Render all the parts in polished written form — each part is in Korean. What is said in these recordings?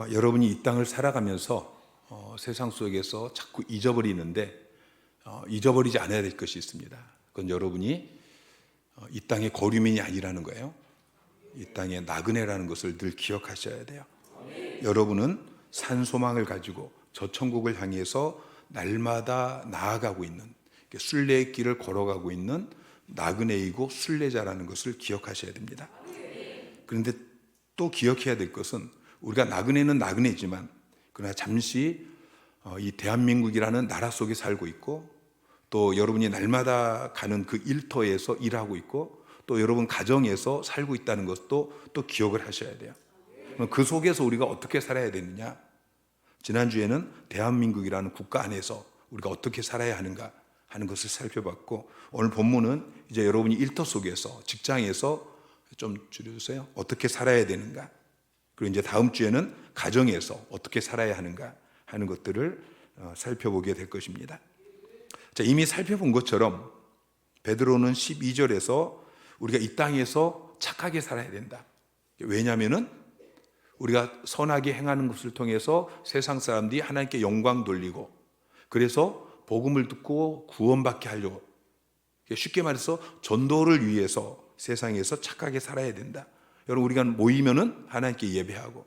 여러분이 이 땅을 살아가면서 세상 속에서 자꾸 잊어버리는데 잊어버리지 않아야 될 것이 있습니다. 그건 여러분이 이 땅의 거류민이 아니라는 거예요. 이 땅의 나그네라는 것을 늘 기억하셔야 돼요. 여러분은 산 소망을 가지고 저 천국을 향해서 날마다 나아가고 있는, 순례의 길을 걸어가고 있는 나그네이고 순례자라는 것을 기억하셔야 됩니다. 그런데 또 기억해야 될 것은 우리가 나그네는 나그네지만 그러나 잠시 이 대한민국이라는 나라 속에 살고 있고, 또 여러분이 날마다 가는 그 일터에서 일하고 있고, 또 여러분 가정에서 살고 있다는 것도 또 기억을 하셔야 돼요. 그 속에서 우리가 어떻게 살아야 되느냐? 지난주에는 대한민국이라는 국가 안에서 우리가 어떻게 살아야 하는가 하는 것을 살펴봤고, 오늘 본문은 이제 여러분이 일터 속에서, 직장에서 좀 줄여주세요. 어떻게 살아야 되는가? 그리고 이제 다음 주에는 가정에서 어떻게 살아야 하는가 하는 것들을 살펴보게 될 것입니다. 자, 이미 살펴본 것처럼 베드로는 12절에서 우리가 이 땅에서 착하게 살아야 된다. 왜냐하면은 우리가 선하게 행하는 것을 통해서 세상 사람들이 하나님께 영광 돌리고, 그래서 복음을 듣고 구원받게 하려고, 쉽게 말해서 전도를 위해서 세상에서 착하게 살아야 된다. 여러분, 우리가 모이면은 하나님께 예배하고,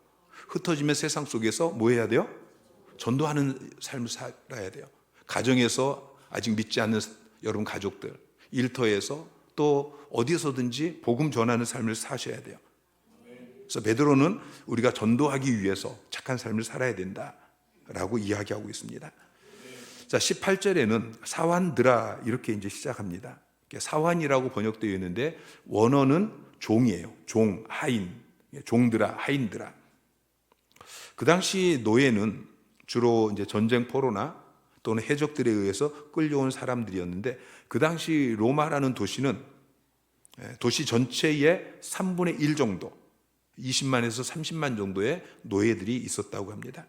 흩어지면 세상 속에서 뭐 해야 돼요? 전도하는 삶을 살아야 돼요. 가정에서 아직 믿지 않는 여러분 가족들, 일터에서 또 어디서든지 복음 전하는 삶을 사셔야 돼요. 그래서 베드로는 우리가 전도하기 위해서 착한 삶을 살아야 된다라고 이야기하고 있습니다. 자, 18절에는 사환들아 이렇게 이제 시작합니다. 사환이라고 번역되어 있는데 원어는 종이에요. 종, 하인, 종들아, 하인들아. 그 당시 노예는 주로 이제 전쟁 포로나 또는 해적들에 의해서 끌려온 사람들이었는데, 그 당시 로마라는 도시는 도시 전체의 3분의 1 정도, 20만에서 30만 정도의 노예들이 있었다고 합니다.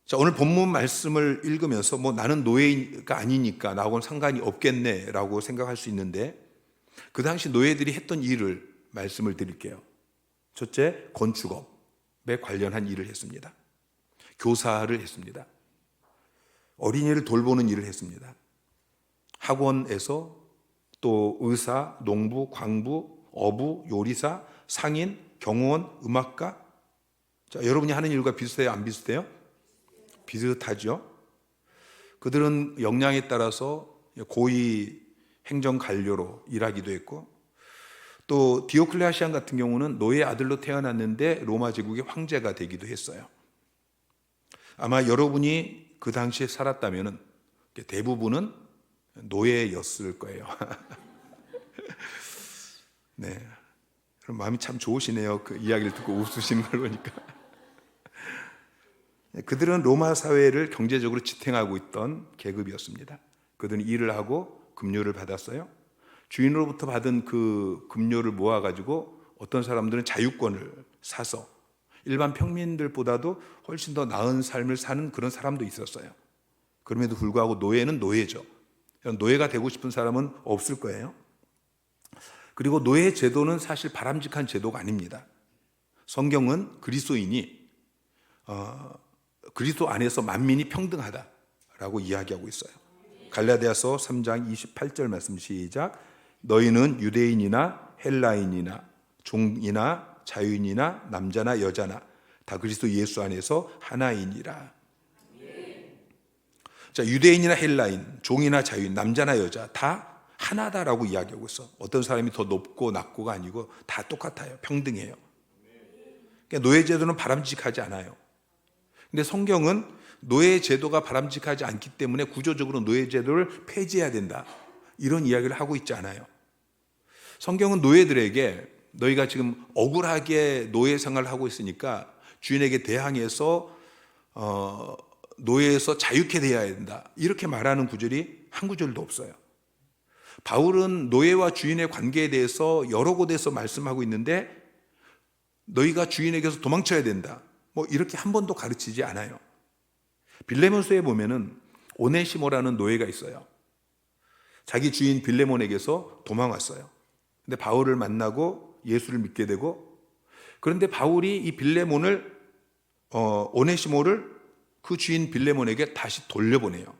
자, 오늘 본문 말씀을 읽으면서 나는 노예가 아니니까 나하고는 상관이 없겠네라고 생각할 수 있는데, 그 당시 노예들이 했던 일을 말씀을 드릴게요. 첫째, 건축업에 관련한 일을 했습니다. 교사를 했습니다. 어린이를 돌보는 일을 했습니다. 학원에서 또 의사, 농부, 광부, 어부, 요리사, 상인, 경호원, 음악가. 자, 여러분이 하는 일과 비슷해요? 안 비슷해요? 비슷하죠. 그들은 역량에 따라서 고위 행정관료로 일하기도 했고, 또 디오클레시안 같은 경우는 노예 아들로 태어났는데 로마 제국의 황제가 되기도 했어요. 아마 여러분이 그 당시에 살았다면 대부분은 노예였을 거예요. 네, 그럼 마음이 참 좋으시네요. 그 이야기를 듣고 웃으시는 걸 보니까. 그들은 로마 사회를 경제적으로 지탱하고 있던 계급이었습니다. 그들은 일을 하고 급료를 받았어요. 주인으로부터 받은 그 급료를 모아가지고 어떤 사람들은 자유권을 사서 일반 평민들보다도 훨씬 더 나은 삶을 사는 그런 사람도 있었어요. 그럼에도 불구하고 노예는 노예죠. 노예가 되고 싶은 사람은 없을 거예요. 그리고 노예 제도는 사실 바람직한 제도가 아닙니다. 성경은 그리스도인이 그리스도 안에서 만민이 평등하다라고 이야기하고 있어요. 갈라디아서 3장 28절 말씀 시작. 너희는 유대인이나 헬라인이나 종이나 자유인이나 남자나 여자나 다 그리스도 예수 안에서 하나이니라. 자, 유대인이나 헬라인, 종이나 자유인, 남자나 여자 다 하나다라고 이야기하고 있어. 어떤 사람이 더 높고 낮고가 아니고 다 똑같아요. 평등해요. 그러니까 노예 제도는 바람직하지 않아요. 근데 성경은 노예 제도가 바람직하지 않기 때문에 구조적으로 노예 제도를 폐지해야 된다, 이런 이야기를 하고 있지 않아요. 성경은 노예들에게 너희가 지금 억울하게 노예 생활을 하고 있으니까 주인에게 대항해서 노예에서 자유케 되어야 된다, 이렇게 말하는 구절이 한 구절도 없어요. 바울은 노예와 주인의 관계에 대해서 여러 곳에서 말씀하고 있는데 너희가 주인에게서 도망쳐야 된다, 이렇게 한 번도 가르치지 않아요. 빌레몬서에 보면은 오네시모라는 노예가 있어요. 자기 주인 빌레몬에게서 도망왔어요. 근데 바울을 만나고 예수를 믿게 되고, 그런데 바울이 이 빌레몬을 오네시모를 그 주인 빌레몬에게 다시 돌려보내요.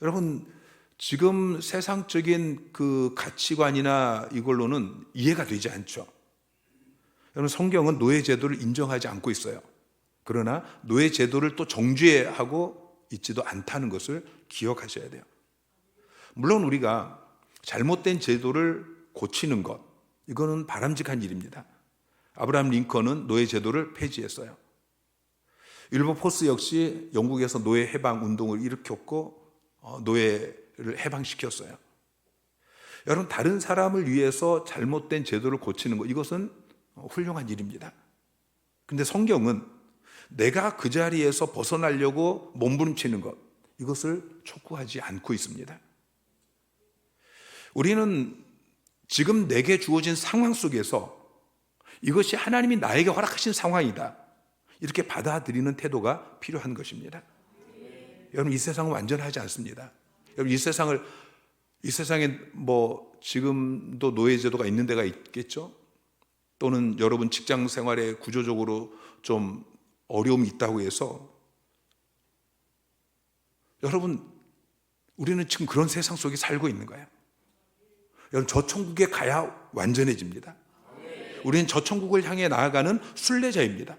여러분, 지금 세상적인 그 가치관이나 이걸로는 이해가 되지 않죠. 여러분, 성경은 노예 제도를 인정하지 않고 있어요. 그러나 노예 제도를 또 정죄하고 있지도 않다는 것을 기억하셔야 돼요. 물론 우리가 잘못된 제도를 고치는 것, 이거는 바람직한 일입니다. 아브라함 링컨은 노예 제도를 폐지했어요. 윌버포스 역시 영국에서 노예 해방 운동을 일으켰고 노예를 해방시켰어요. 여러분, 다른 사람을 위해서 잘못된 제도를 고치는 것, 이것은 훌륭한 일입니다. 근데 성경은 내가 그 자리에서 벗어나려고 몸부림치는 것, 이것을 촉구하지 않고 있습니다. 우리는 지금 내게 주어진 상황 속에서 이것이 하나님이 나에게 허락하신 상황이다, 이렇게 받아들이는 태도가 필요한 것입니다. 여러분, 이 세상은 완전하지 않습니다. 여러분, 이 세상에 뭐 지금도 노예제도가 있는 데가 있겠죠? 또는 여러분 직장 생활에 구조적으로 좀 어려움이 있다고 해서, 여러분, 우리는 지금 그런 세상 속에 살고 있는 거예요. 여러분, 저 천국에 가야 완전해집니다. 우리는 저 천국을 향해 나아가는 순례자입니다.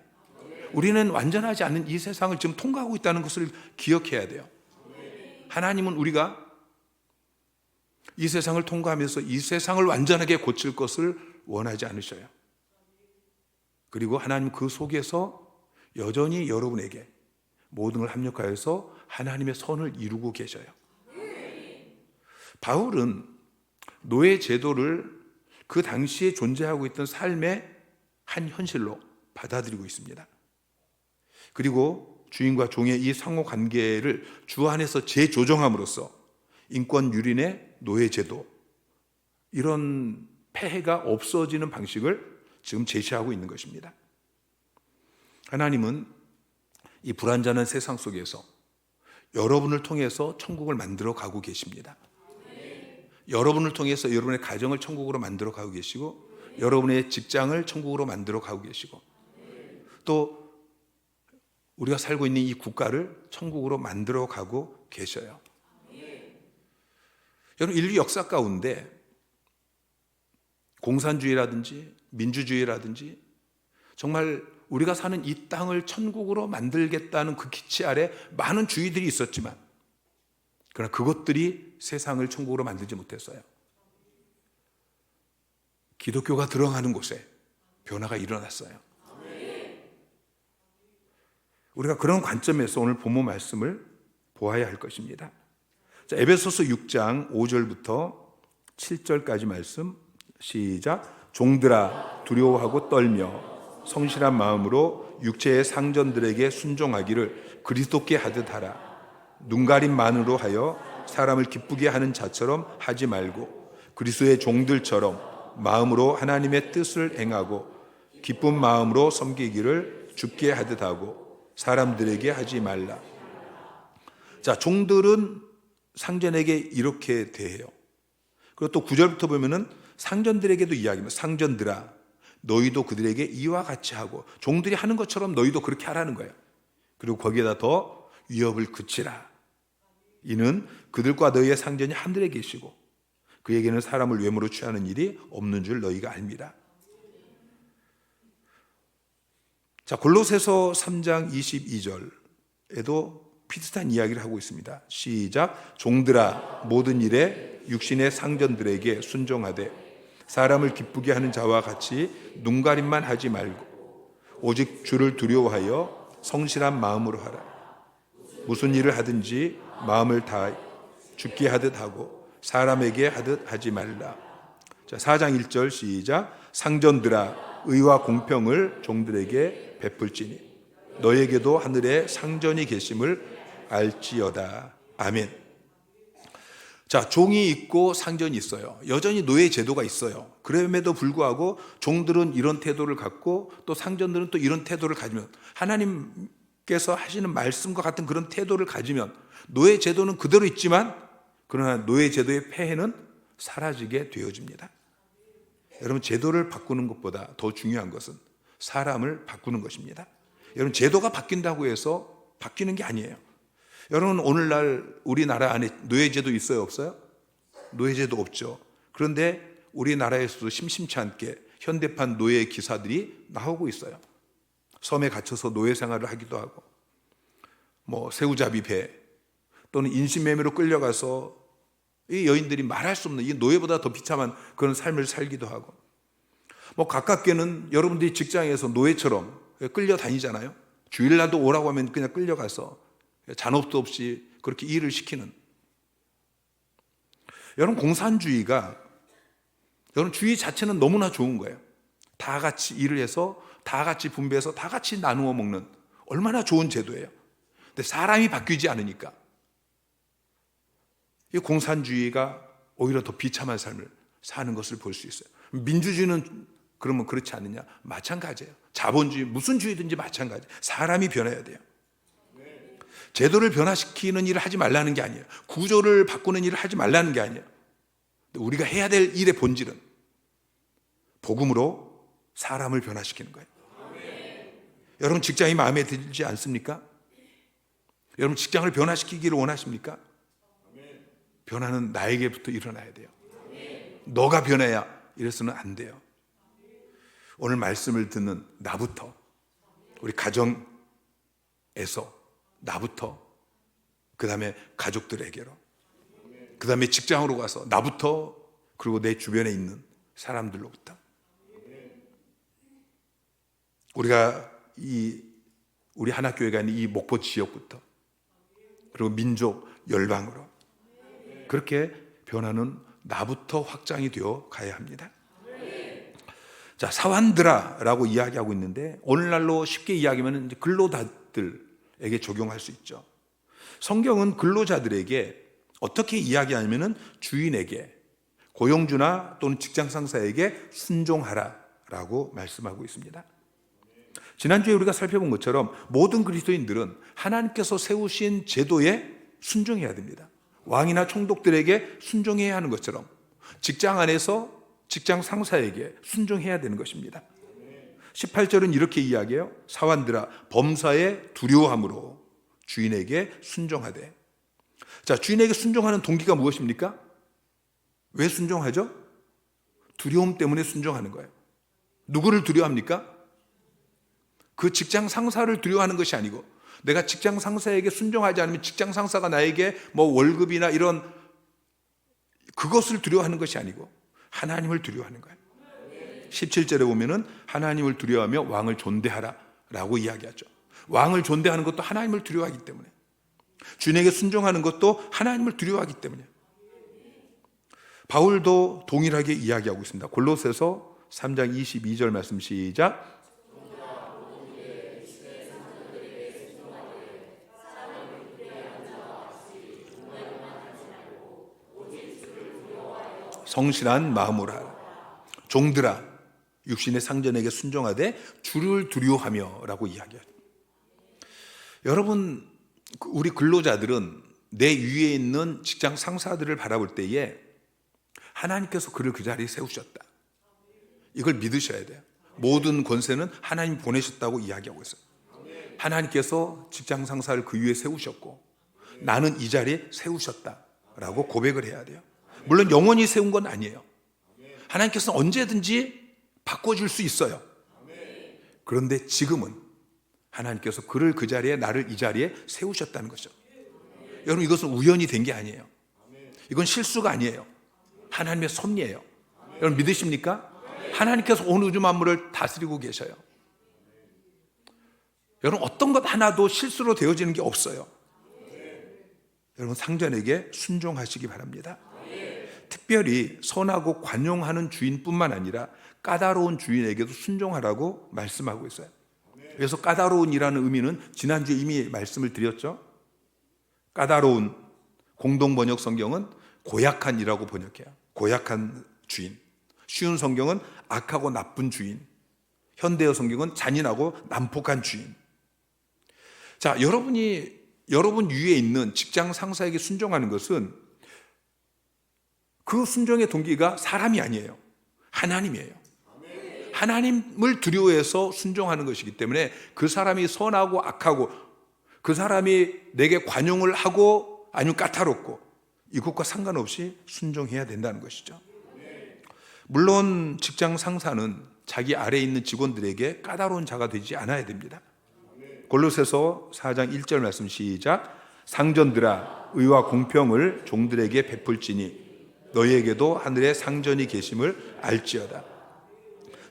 우리는 완전하지 않은 이 세상을 지금 통과하고 있다는 것을 기억해야 돼요. 하나님은 우리가 이 세상을 통과하면서 이 세상을 완전하게 고칠 것을 원하지 않으셔요. 그리고 하나님 그 속에서 여전히 여러분에게 모든 걸 합력하여서 하나님의 선을 이루고 계셔요. 바울은 노예 제도를 그 당시에 존재하고 있던 삶의 한 현실로 받아들이고 있습니다. 그리고 주인과 종의 이 상호 관계를 주 안에서 재조정함으로써 인권 유린의 노예 제도, 이런 폐해가 없어지는 방식을 지금 제시하고 있는 것입니다. 하나님은 이 불완전한 세상 속에서 여러분을 통해서 천국을 만들어 가고 계십니다. 여러분을 통해서 여러분의 가정을 천국으로 만들어 가고 계시고, 여러분의 직장을 천국으로 만들어 가고 계시고, 또 우리가 살고 있는 이 국가를 천국으로 만들어 가고 계셔요. 여러분, 인류 역사 가운데 공산주의라든지 민주주의라든지 정말 우리가 사는 이 땅을 천국으로 만들겠다는 그 기치 아래 많은 주의들이 있었지만, 그러나 그것들이 세상을 천국으로 만들지 못했어요. 기독교가 들어가는 곳에 변화가 일어났어요. 우리가 그런 관점에서 오늘 본문 말씀을 보아야 할 것입니다. 자, 에베소서 6장 5절부터 7절까지 말씀, 시작. 종들아, 두려워하고 떨며 성실한 마음으로 육체의 상전들에게 순종하기를 그리스도께 하듯 하라. 눈가림만으로 하여 사람을 기쁘게 하는 자처럼 하지 말고 그리스도의 종들처럼 마음으로 하나님의 뜻을 행하고 기쁜 마음으로 섬기기를 주께 하듯 하고 사람들에게 하지 말라. 자, 종들은 상전에게 이렇게 대해요. 그리고 또 9절부터 보면은 상전들에게도 이야기합니다. 상전들아, 너희도 그들에게 이와 같이 하고, 종들이 하는 것처럼 너희도 그렇게 하라는 거예요. 그리고 거기에다 더 위협을 그치라. 이는 그들과 너희의 상전이 하늘에 계시고 그에게는 사람을 외모로 취하는 일이 없는 줄 너희가 압니다. 자, 골로새서 3장 22절에도 비슷한 이야기를 하고 있습니다. 시작. 종들아, 모든 일에 육신의 상전들에게 순종하되 사람을 기쁘게 하는 자와 같이 눈가림만 하지 말고 오직 주를 두려워하여 성실한 마음으로 하라. 무슨 일을 하든지 마음을 다해 주께 하듯 하고 사람에게 하듯 하지 말라. 자, 4장 1절 시작. 상전들아, 의와 공평을 종들에게 베풀지니 너에게도 하늘에 상전이 계심을 알지어다. 아멘. 자, 종이 있고 상전이 있어요. 여전히 노예 제도가 있어요. 그럼에도 불구하고 종들은 이런 태도를 갖고 또 상전들은 또 이런 태도를 가지면, 하나님께서 하시는 말씀과 같은 그런 태도를 가지면 노예 제도는 그대로 있지만, 그러나 노예 제도의 폐해는 사라지게 되어집니다. 여러분, 제도를 바꾸는 것보다 더 중요한 것은 사람을 바꾸는 것입니다. 여러분, 제도가 바뀐다고 해서 바뀌는 게 아니에요. 여러분, 오늘날 우리나라 안에 노예제도 있어요, 없어요? 노예제도 없죠. 그런데 우리나라에서도 심심치 않게 현대판 노예 기사들이 나오고 있어요. 섬에 갇혀서 노예 생활을 하기도 하고, 새우잡이 배 또는 인신매매로 끌려가서 이 여인들이 말할 수 없는, 이 노예보다 더 비참한 그런 삶을 살기도 하고, 가깝게는 여러분들이 직장에서 노예처럼 끌려다니잖아요. 주일날도 오라고 하면 그냥 끌려가서 잔업도 없이 그렇게 일을 시키는. 여러분, 공산주의가, 여러분, 주의 자체는 너무나 좋은 거예요. 다 같이 일을 해서 다 같이 분배해서 다 같이 나누어 먹는 얼마나 좋은 제도예요. 근데 사람이 바뀌지 않으니까 이 공산주의가 오히려 더 비참한 삶을 사는 것을 볼 수 있어요. 민주주의는 그러면 그렇지 않느냐? 마찬가지예요. 자본주의, 무슨 주의든지 마찬가지. 사람이 변해야 돼요. 제도를 변화시키는 일을 하지 말라는 게 아니에요. 구조를 바꾸는 일을 하지 말라는 게 아니에요. 우리가 해야 될 일의 본질은 복음으로 사람을 변화시키는 거예요. 여러분, 직장이 마음에 들지 않습니까? 여러분, 직장을 변화시키기를 원하십니까? 변화는 나에게부터 일어나야 돼요. 너가 변해야 이래서는 안 돼요. 오늘 말씀을 듣는 나부터, 우리 가정에서 나부터, 그 다음에 가족들에게로, 그 다음에 직장으로 가서 나부터, 그리고 내 주변에 있는 사람들로부터, 우리가 우리 하나교회가 있는 이 목포 지역부터, 그리고 민족 열방으로 그렇게 변화는 나부터 확장이 되어 가야 합니다. 자, 사환드라라고 이야기하고 있는데, 오늘날로 쉽게 이야기하면 이제 근로자들에게 적용할 수 있죠. 성경은 근로자들에게 어떻게 이야기하냐면은 주인에게, 고용주나 또는 직장 상사에게 순종하라라고 말씀하고 있습니다. 지난주에 우리가 살펴본 것처럼 모든 그리스도인들은 하나님께서 세우신 제도에 순종해야 됩니다. 왕이나 총독들에게 순종해야 하는 것처럼 직장 안에서 직장 상사에게 순종해야 되는 것입니다. 18절은 이렇게 이야기해요. 사환들아, 범사에 두려워함으로 주인에게 순종하되. 자, 주인에게 순종하는 동기가 무엇입니까? 왜 순종하죠? 두려움 때문에 순종하는 거예요. 누구를 두려워합니까? 그 직장 상사를 두려워하는 것이 아니고, 내가 직장 상사에게 순종하지 않으면 직장 상사가 나에게 월급이나 이런 그것을 두려워하는 것이 아니고 하나님을 두려워하는 거예요. 17절에 보면은 하나님을 두려워하며 왕을 존대하라 라고 이야기하죠. 왕을 존대하는 것도 하나님을 두려워하기 때문에, 주인에게 순종하는 것도 하나님을 두려워하기 때문에. 바울도 동일하게 이야기하고 있습니다. 골로새서 3장 22절 말씀 시작. 성실한 마음으로 하라. 종들아, 육신의 상전에게 순종하되 주를 두려워하며 라고 이야기하죠. 여러분, 우리 근로자들은 내 위에 있는 직장 상사들을 바라볼 때에 하나님께서 그를 그 자리에 세우셨다, 이걸 믿으셔야 돼요. 모든 권세는 하나님 보내셨다고 이야기하고 있어요. 하나님께서 직장 상사를 그 위에 세우셨고 나는 이 자리에 세우셨다라고 고백을 해야 돼요. 물론 영원히 세운 건 아니에요. 하나님께서는 언제든지 바꿔줄 수 있어요. 그런데 지금은 하나님께서 그를 그 자리에, 나를 이 자리에 세우셨다는 거죠. 여러분, 이것은 우연이 된 게 아니에요. 이건 실수가 아니에요. 하나님의 섭리예요. 여러분, 믿으십니까? 하나님께서 온 우주 만물을 다스리고 계셔요. 여러분, 어떤 것 하나도 실수로 되어지는 게 없어요. 여러분, 상전에게 순종하시기 바랍니다. 특별히 선하고 관용하는 주인뿐만 아니라 까다로운 주인에게도 순종하라고 말씀하고 있어요. 그래서 까다로운이라는 의미는 지난주에 이미 말씀을 드렸죠. 까다로운, 공동번역 성경은 고약한이라고 번역해요. 고약한 주인. 쉬운 성경은 악하고 나쁜 주인. 현대어 성경은 잔인하고 난폭한 주인. 자, 여러분 위에 있는 직장 상사에게 순종하는 것은 그 순종의 동기가 사람이 아니에요. 하나님이에요. 하나님을 두려워해서 순종하는 것이기 때문에 그 사람이 선하고 악하고 그 사람이 내게 관용을 하고 아니면 까다롭고 이것과 상관없이 순종해야 된다는 것이죠. 물론 직장 상사는 자기 아래에 있는 직원들에게 까다로운 자가 되지 않아야 됩니다. 골로새서 4장 1절 말씀 시작. 상전들아 의와 공평을 종들에게 베풀지니 너희에게도 하늘에 상전이 계심을 알지어다.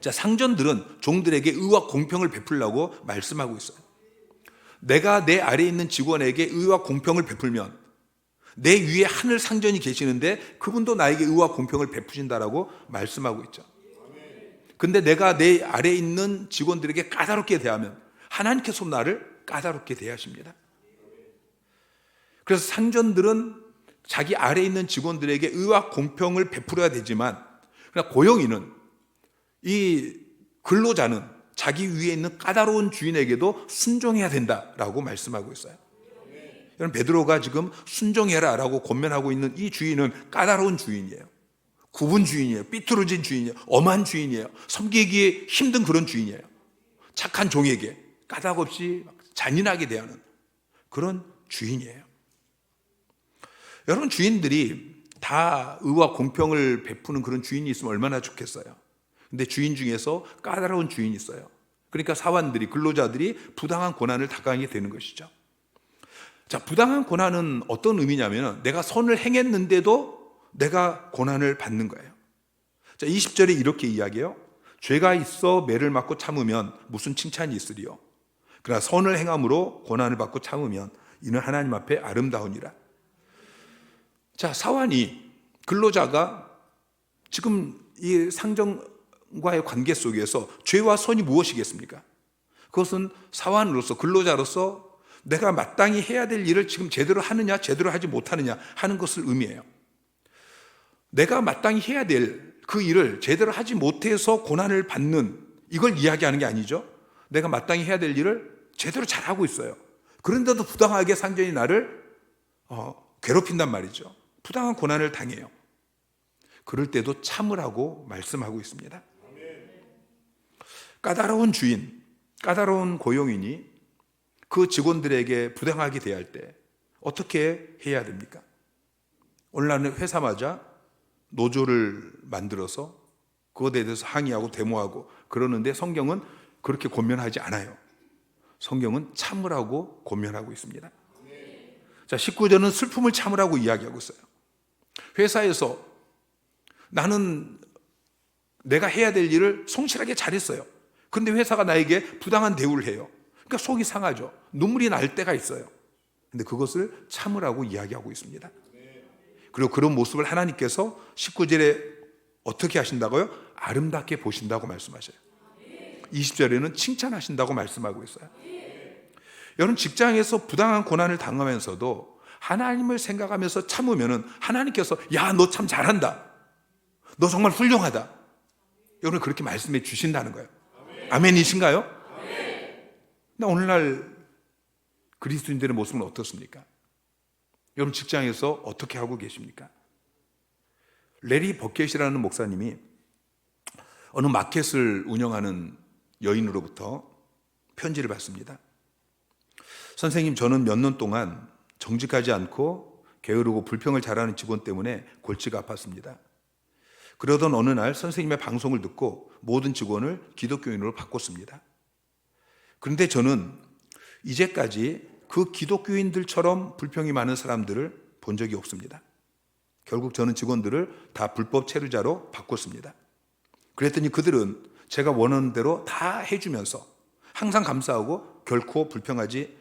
자, 상전들은 종들에게 의와 공평을 베풀라고 말씀하고 있어요. 내가 내 아래에 있는 직원에게 의와 공평을 베풀면 내 위에 하늘 상전이 계시는데 그분도 나에게 의와 공평을 베푸신다라고 말씀하고 있죠. 근데 내가 내 아래에 있는 직원들에게 까다롭게 대하면 하나님께서 나를 까다롭게 대하십니다. 그래서 상전들은 자기 아래에 있는 직원들에게 의와 공평을 베풀어야 되지만 그러나 고용인은 이 근로자는 자기 위에 있는 까다로운 주인에게도 순종해야 된다라고 말씀하고 있어요. 여러분, 베드로가 지금 순종해라라고 권면하고 있는 이 주인은 까다로운 주인이에요. 굽은 주인이에요. 삐뚤어진 주인이에요. 엄한 주인이에요. 섬기기 힘든 그런 주인이에요. 착한 종에게 까닭없이 잔인하게 대하는 그런 주인이에요. 여러분, 주인들이 다 의와 공평을 베푸는 그런 주인이 있으면 얼마나 좋겠어요. 근데 주인 중에서 까다로운 주인이 있어요. 그러니까 사원들이, 근로자들이 부당한 고난을 당하게 되는 것이죠. 자, 부당한 고난은 어떤 의미냐면 내가 선을 행했는데도 내가 고난을 받는 거예요. 자, 20절에 이렇게 이야기해요. 죄가 있어 매를 맞고 참으면 무슨 칭찬이 있으리요. 그러나 선을 행함으로 고난을 받고 참으면 이는 하나님 앞에 아름다우니라. 자, 사환이, 근로자가 지금 이 상정과의 관계 속에서 죄와 선이 무엇이겠습니까? 그것은 사환으로서, 근로자로서 내가 마땅히 해야 될 일을 지금 제대로 하느냐 제대로 하지 못하느냐 하는 것을 의미해요. 내가 마땅히 해야 될 그 일을 제대로 하지 못해서 고난을 받는, 이걸 이야기하는 게 아니죠. 내가 마땅히 해야 될 일을 제대로 잘하고 있어요. 그런데도 부당하게 상전이 나를 괴롭힌단 말이죠. 부당한 고난을 당해요. 그럴 때도 참으라고 말씀하고 있습니다. 까다로운 주인, 까다로운 고용인이 그 직원들에게 부당하게 대할 때 어떻게 해야 됩니까? 오늘날은 회사마다 노조를 만들어서 그것에 대해서 항의하고 데모하고 그러는데 성경은 그렇게 권면하지 않아요. 성경은 참으라고 권면하고 있습니다. 자, 19절은 슬픔을 참으라고 이야기하고 있어요. 회사에서 나는 내가 해야 될 일을 성실하게 잘했어요. 그런데 회사가 나에게 부당한 대우를 해요. 그러니까 속이 상하죠. 눈물이 날 때가 있어요. 근데 그것을 참으라고 이야기하고 있습니다. 그리고 그런 모습을 하나님께서 19절에 어떻게 하신다고요? 아름답게 보신다고 말씀하셔요. 20절에는 칭찬하신다고 말씀하고 있어요. 여러분, 직장에서 부당한 고난을 당하면서도 하나님을 생각하면서 참으면은 하나님께서 야, 너 참 잘한다. 너 정말 훌륭하다. 여러분, 그렇게 말씀해 주신다는 거예요. 아멘이신가요? 근데 오늘날 그리스도인들의 모습은 어떻습니까? 여러분, 직장에서 어떻게 하고 계십니까? 레리 버켓이라는 목사님이 어느 마켓을 운영하는 여인으로부터 편지를 받습니다. 선생님, 저는 몇 년 동안 정직하지 않고 게으르고 불평을 잘하는 직원 때문에 골치가 아팠습니다. 그러던 어느 날 선생님의 방송을 듣고 모든 직원을 기독교인으로 바꿨습니다. 그런데 저는 이제까지 그 기독교인들처럼 불평이 많은 사람들을 본 적이 없습니다. 결국 저는 직원들을 다 불법 체류자로 바꿨습니다. 그랬더니 그들은 제가 원하는 대로 다 해주면서 항상 감사하고 결코 불평하지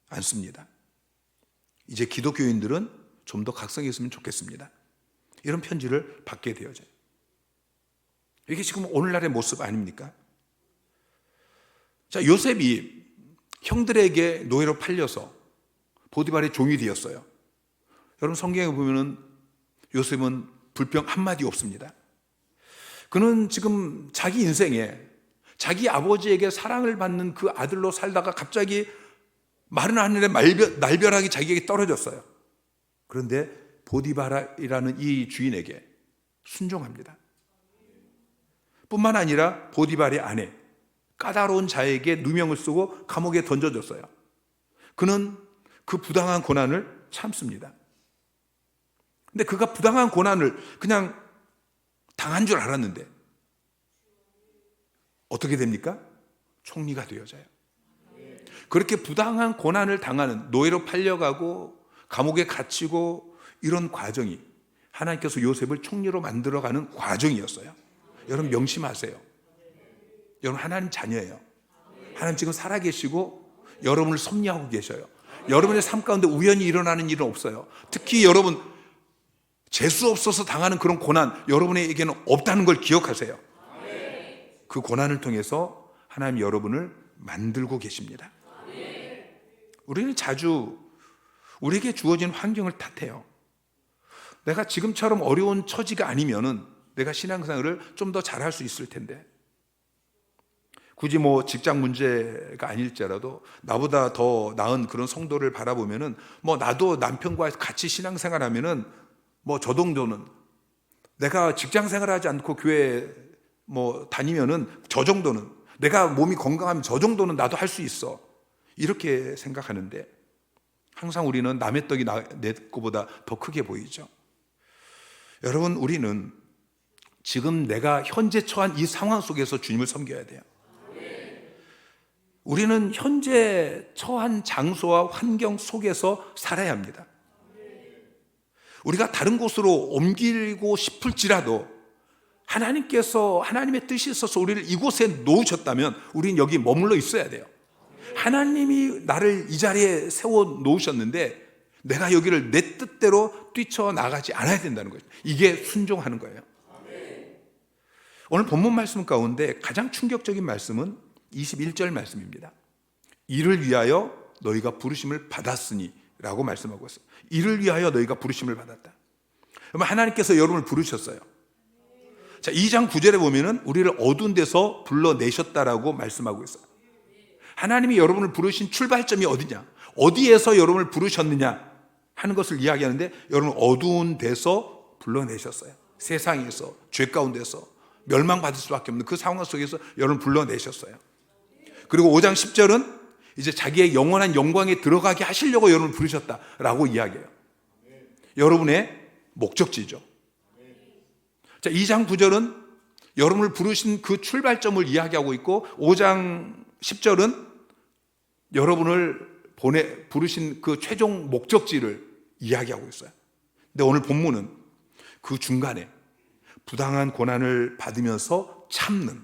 않습니다. 이제 기독교인들은 좀 더 각성이 있으면 좋겠습니다. 이런 편지를 받게 되어져요. 이게 지금 오늘날의 모습 아닙니까? 자, 요셉이 형들에게 노예로 팔려서 보디발의 종이 되었어요. 여러분, 성경에 보면은 요셉은 불평 한마디 없습니다. 그는 지금 자기 인생에 자기 아버지에게 사랑을 받는 그 아들로 살다가 갑자기 마른 하늘에 날벼락이 자기에게 떨어졌어요. 그런데 보디발이라는 이 주인에게 순종합니다. 뿐만 아니라 보디발의 아내, 까다로운 자에게 누명을 쓰고 감옥에 던져졌어요. 그는 그 부당한 고난을 참습니다. 근데 그가 부당한 고난을 그냥 당한 줄 알았는데 어떻게 됩니까? 총리가 되어져요. 그렇게 부당한 고난을 당하는, 노예로 팔려가고 감옥에 gat히고 이런 과정이 하나님께서 요셉을 총리로 만들어가는 과정이었어요. 여러분 명심하세요. 여러분 하나님 자녀예요. 하나님 지금 살아계시고 여러분을 섭리하고 계셔요. 여러분의 삶 가운데 우연히 일어나는 일은 없어요. 특히 여러분 재수 없어서 당하는 그런 고난 여러분에게는 없다는 걸 기억하세요. 그 고난을 통해서 하나님 여러분을 만들고 계십니다. 우리는 자주 우리에게 주어진 환경을 탓해요. 내가 지금처럼 어려운 처지가 아니면은 내가 신앙생활을 좀 더 잘할 수 있을 텐데, 굳이 뭐 직장 문제가 아닐지라도 나보다 더 나은 그런 성도를 바라보면은 뭐 나도 남편과 같이 신앙생활하면은 뭐 저 정도는, 내가 직장 생활하지 않고 교회 뭐 다니면은 저 정도는, 내가 몸이 건강하면 저 정도는 나도 할 수 있어, 이렇게 생각하는데 항상 우리는 남의 떡이 내 거보다 더 크게 보이죠. 여러분, 우리는 지금 내가 현재 처한 이 상황 속에서 주님을 섬겨야 돼요. 우리는 현재 처한 장소와 환경 속에서 살아야 합니다. 우리가 다른 곳으로 옮기고 싶을지라도 하나님께서, 하나님의 뜻이 있어서 우리를 이곳에 놓으셨다면 우리는 여기 머물러 있어야 돼요. 하나님이 나를 이 자리에 세워 놓으셨는데 내가 여기를 내 뜻대로 뛰쳐나가지 않아야 된다는 거죠. 이게 순종하는 거예요. 오늘 본문 말씀 가운데 가장 충격적인 말씀은 21절 말씀입니다. 이를 위하여 너희가 부르심을 받았으니 라고 말씀하고 있어요. 이를 위하여 너희가 부르심을 받았다. 그러면 하나님께서 여러분을 부르셨어요. 자, 2장 9절에 보면은 우리를 어두운 데서 불러내셨다라고 말씀하고 있어요. 하나님이 여러분을 부르신 출발점이 어디냐, 어디에서 여러분을 부르셨느냐 하는 것을 이야기하는데, 여러분 어두운 데서 불러내셨어요. 세상에서, 죄 가운데서 멸망받을 수밖에 없는 그 상황 속에서 여러분을 불러내셨어요. 그리고 5장 10절은 이제 자기의 영원한 영광에 들어가게 하시려고 여러분을 부르셨다라고 이야기해요. 여러분의 목적지죠. 자, 2장 9절은 여러분을 부르신 그 출발점을 이야기하고 있고, 5장 10절은 여러분을 부르신 그 최종 목적지를 이야기하고 있어요. 근데 오늘 본문은 그 중간에 부당한 고난을 받으면서 참는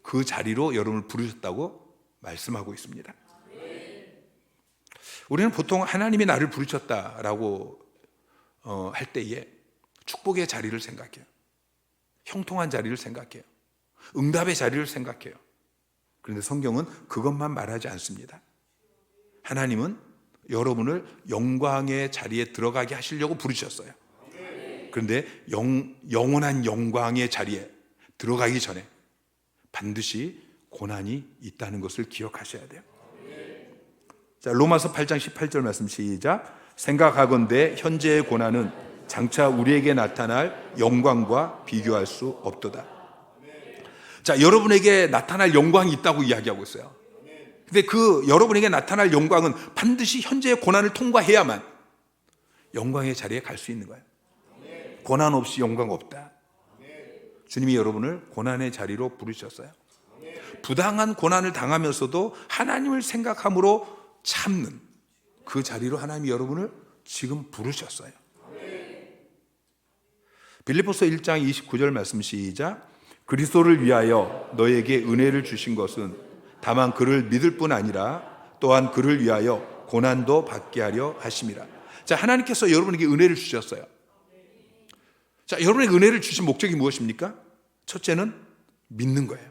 그 자리로 여러분을 부르셨다고 말씀하고 있습니다. 우리는 보통 하나님이 나를 부르셨다라고 할 때에 축복의 자리를 생각해요. 형통한 자리를 생각해요. 응답의 자리를 생각해요. 그런데 성경은 그것만 말하지 않습니다. 하나님은 여러분을 영광의 자리에 들어가게 하시려고 부르셨어요. 그런데 영원한 영광의 자리에 들어가기 전에 반드시 고난이 있다는 것을 기억하셔야 돼요. 자, 로마서 8장 18절 말씀 시작. 생각하건대 현재의 고난은 장차 우리에게 나타날 영광과 비교할 수 없도다. 자, 여러분에게 나타날 영광이 있다고 이야기하고 있어요. 근데 그 여러분에게 나타날 영광은 반드시 현재의 고난을 통과해야만 영광의 자리에 갈 수 있는 거예요. 고난 없이 영광 없다. 주님이 여러분을 고난의 자리로 부르셨어요. 부당한 고난을 당하면서도 하나님을 생각함으로 참는 그 자리로 하나님이 여러분을 지금 부르셨어요. 빌립보서 1장 29절 말씀 시작. 그리스도를 위하여 너에게 은혜를 주신 것은 다만 그를 믿을 뿐 아니라 또한 그를 위하여 고난도 받게 하려 하심이라. 자, 하나님께서 여러분에게 은혜를 주셨어요. 자, 여러분에게 은혜를 주신 목적이 무엇입니까? 첫째는 믿는 거예요.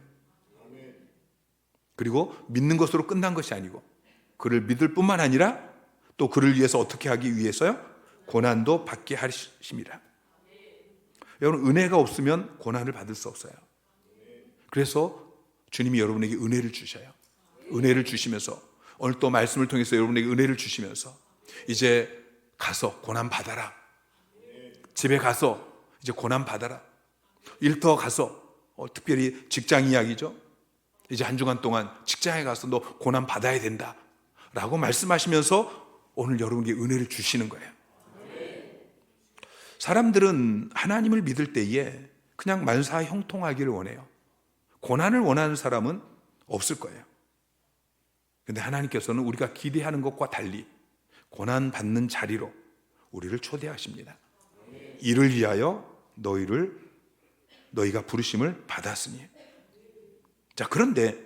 그리고 믿는 것으로 끝난 것이 아니고 그를 믿을 뿐만 아니라 또 그를 위해서 어떻게 하기 위해서요? 고난도 받게 하심이라. 여러분, 은혜가 없으면 고난을 받을 수 없어요. 그래서 주님이 여러분에게 은혜를 주셔요. 은혜를 주시면서 오늘 또 말씀을 통해서 여러분에게 은혜를 주시면서 이제 가서 고난 받아라. 집에 가서 이제 고난 받아라. 일터 가서 특별히 직장 이야기죠. 이제 한 주간 동안 직장에 가서 너 고난 받아야 된다 라고 말씀하시면서 오늘 여러분에게 은혜를 주시는 거예요. 사람들은 하나님을 믿을 때에 그냥 만사 형통하기를 원해요. 고난을 원하는 사람은 없을 거예요. 그런데 하나님께서는 우리가 기대하는 것과 달리 고난 받는 자리로 우리를 초대하십니다. 이를 위하여 너희가 부르심을 받았으니. 자, 그런데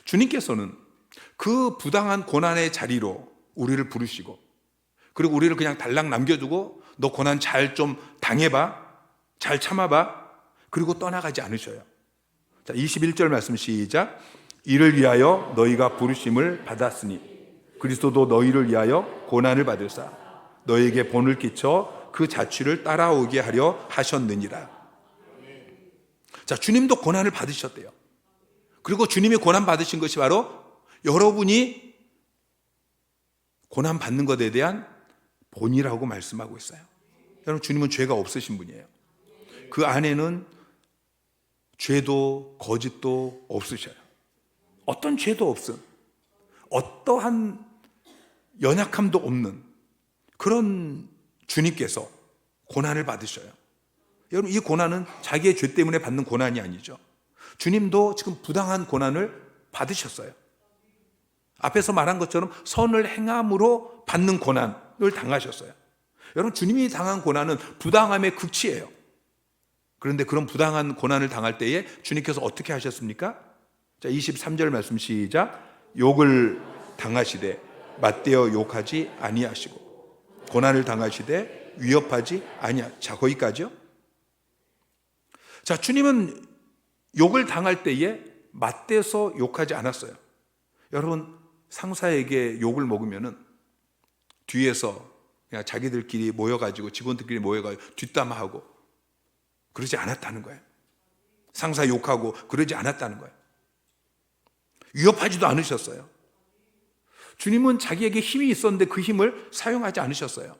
주님께서는 그 부당한 고난의 자리로 우리를 부르시고, 그리고 우리를 그냥 달랑 남겨두고 너 고난 잘 좀 당해봐, 잘 참아봐, 그리고 떠나가지 않으셔요. 자, 21절 말씀 시작. 이를 위하여 너희가 부르심을 받았으니 그리스도도 너희를 위하여 고난을 받으사 너희에게 본을 끼쳐 그 자취를 따라오게 하려 하셨느니라. 자, 주님도 고난을 받으셨대요. 그리고 주님이 고난 받으신 것이 바로 여러분이 고난 받는 것에 대한 본이라고 말씀하고 있어요. 여러분, 주님은 죄가 없으신 분이에요. 그 안에는 죄도 거짓도 없으셔요. 어떤 죄도 없음, 어떠한 연약함도 없는 그런 주님께서 고난을 받으셔요. 여러분, 이 고난은 자기의 죄 때문에 받는 고난이 아니죠. 주님도 지금 부당한 고난을 받으셨어요. 앞에서 말한 것처럼 선을 행함으로 받는 고난을 당하셨어요. 여러분, 주님이 당한 고난은 부당함의 극치예요. 그런데 그런 부당한 고난을 당할 때에 주님께서 어떻게 하셨습니까? 자, 23절 말씀 시작. 욕을 당하시되 맞대어 욕하지 아니하시고 고난을 당하시되 위협하지 아니하. 자, 거기까지요. 자, 주님은 욕을 당할 때에 맞대서 욕하지 않았어요. 여러분, 상사에게 욕을 먹으면은 뒤에서 그냥 자기들끼리 모여가지고, 직원들끼리 모여가지고 뒷담화하고 그러지 않았다는 거예요. 상사 욕하고 그러지 않았다는 거예요. 위협하지도 않으셨어요. 주님은 자기에게 힘이 있었는데 그 힘을 사용하지 않으셨어요.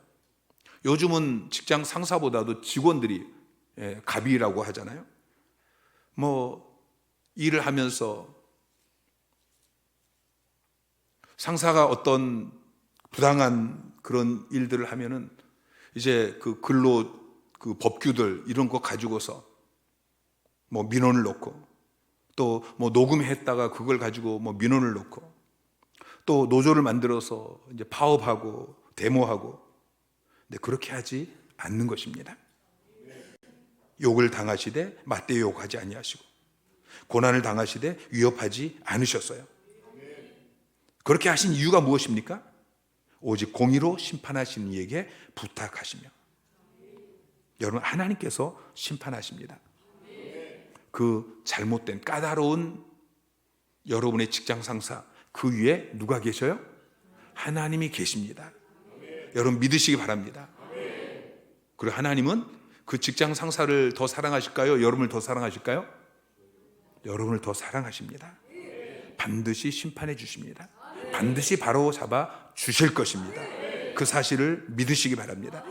요즘은 직장 상사보다도 직원들이 갑이라고 하잖아요. 일을 하면서 상사가 어떤 부당한 그런 일들을 하면은 이제 그 근로 그 법규들 이런 거 가지고서 민원을 넣고, 또 녹음했다가 그걸 가지고 민원을 넣고, 또 노조를 만들어서 이제 파업하고 데모하고. 근데 그렇게 하지 않는 것입니다. 욕을 당하시되 맞대 욕하지 아니하시고 고난을 당하시되 위협하지 않으셨어요. 그렇게 하신 이유가 무엇입니까? 오직 공의로 심판하시는 이에게 부탁하시며. 여러분, 하나님께서 심판하십니다. 그 잘못된 까다로운 여러분의 직장 상사, 그 위에 누가 계셔요? 하나님이 계십니다. 여러분, 믿으시기 바랍니다. 그리고 하나님은 그 직장 상사를 더 사랑하실까요? 여러분을 더 사랑하실까요? 여러분을 더 사랑하십니다. 반드시 심판해 주십니다. 반드시 바로 잡아 주실 것입니다. 그 사실을 믿으시기 바랍니다.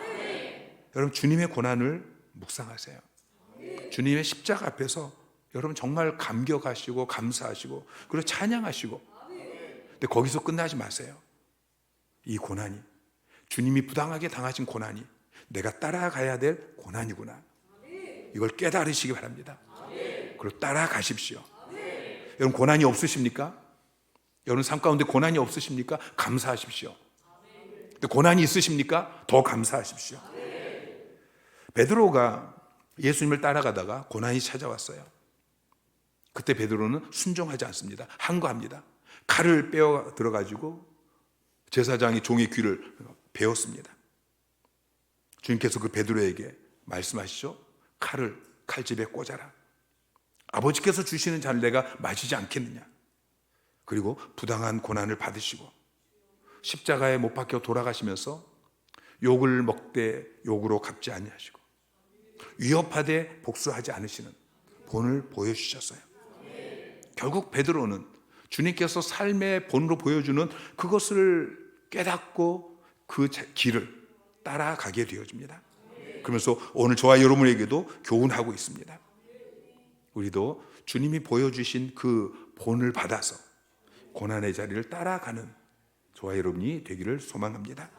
여러분, 주님의 고난을 묵상하세요. 주님의 십자가 앞에서 여러분 정말 감격하시고 감사하시고 그리고 찬양하시고. 근데 거기서 끝나지 마세요. 이 고난이, 주님이 부당하게 당하신 고난이 내가 따라가야 될 고난이구나, 이걸 깨달으시기 바랍니다. 그리고 따라가십시오. 여러분, 고난이 없으십니까? 여러분 삶 가운데 고난이 없으십니까? 감사하십시오. 근데 고난이 있으십니까? 더 감사하십시오. 베드로가 예수님을 따라가다가 고난이 찾아왔어요. 그때 베드로는 순종하지 않습니다. 항거합니다. 칼을 빼어 들어가지고 제사장이 종의 귀를 베었습니다. 주님께서 그 베드로에게 말씀하시죠. 칼을 칼집에 꽂아라. 아버지께서 주시는 잔을 내가 마시지 않겠느냐. 그리고 부당한 고난을 받으시고 십자가에 못 박혀 돌아가시면서 욕을 먹되 욕으로 갚지 아니하시고 위협하되 복수하지 않으시는 본을 보여주셨어요. 결국 베드로는 주님께서 삶의 본으로 보여주는 그것을 깨닫고 그 길을 따라가게 되어집니다. 그러면서 오늘 저와 여러분에게도 교훈하고 있습니다. 우리도 주님이 보여주신 그 본을 받아서 고난의 자리를 따라가는 저와 여러분이 되기를 소망합니다.